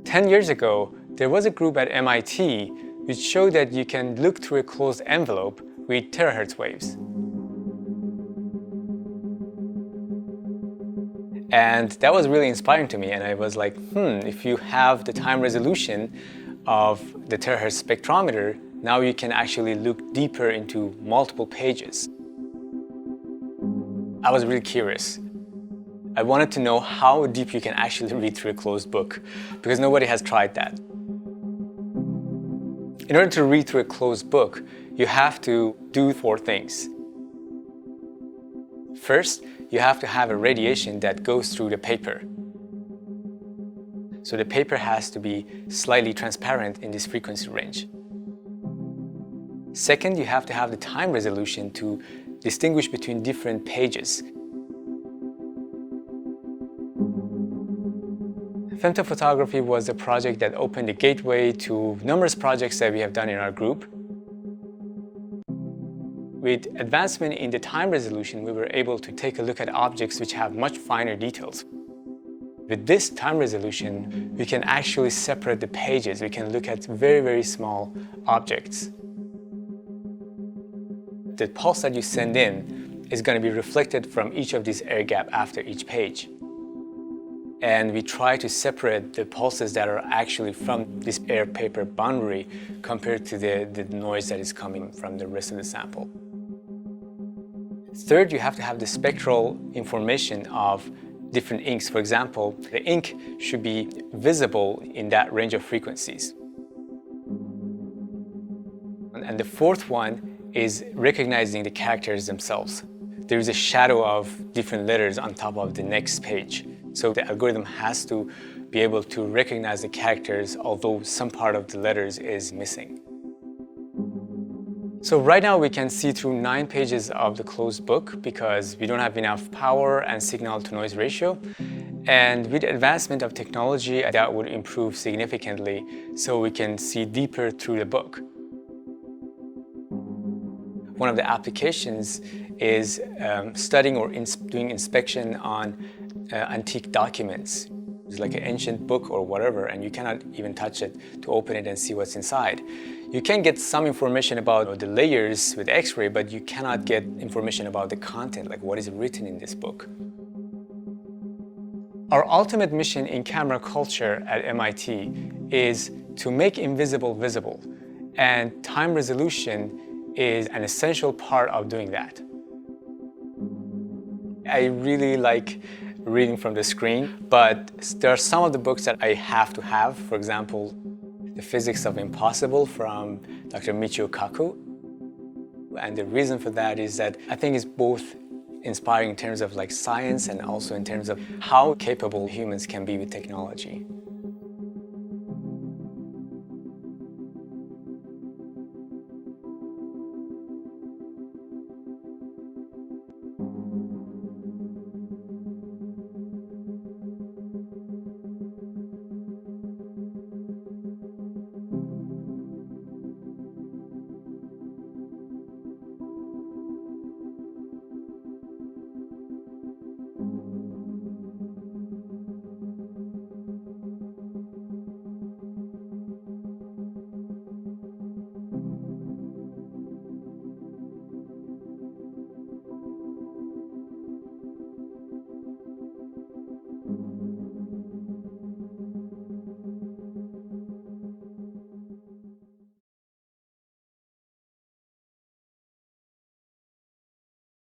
10 years ago, there was a group at MIT which showed that you can look through a closed envelope with terahertz waves. And that was really inspiring to me, and I was like, if you have the time resolution of the terahertz spectrometer, now you can actually look deeper into multiple pages. I was really curious. I wanted to know how deep you can actually read through a closed book, because nobody has tried that. In order to read through a closed book, you have to do 4 things. First, you have to have a radiation that goes through the paper. So the paper has to be slightly transparent in this frequency range. Second, you have to have the time resolution to distinguish between different pages. Femtophotography was a project that opened the gateway to numerous projects that we have done in our group. With advancement in the time resolution, we were able to take a look at objects which have much finer details. With this time resolution, we can actually separate the pages. We can look at very, very small objects. The pulse that you send in is going to be reflected from each of these air gaps after each page. And we try to separate the pulses that are actually from this air-paper boundary compared to the noise that is coming from the rest of the sample. Third, you have to have the spectral information of different inks. For example, the ink should be visible in that range of frequencies. And the fourth one is recognizing the characters themselves. There is a shadow of different letters on top of the next page. So the algorithm has to be able to recognize the characters, although some part of the letters is missing. So right now we can see through 9 pages of the closed book because we don't have enough power and signal-to-noise ratio. And with advancement of technology, that would improve significantly so we can see deeper through the book. One of the applications is studying or doing inspection on antique documents. It's like an ancient book or whatever, and you cannot even touch it to open it and see what's inside. You can get some information about the layers with X-ray, but you cannot get information about the content, like what is written in this book. Our ultimate mission in camera culture at MIT is to make invisible visible, and time resolution is an essential part of doing that. I really like reading from the screen, but there are some of the books that I have to have. For example, The Physics of Impossible from Dr. Michio Kaku. And the reason for that is that I think it's both inspiring in terms of like science and also in terms of how capable humans can be with technology.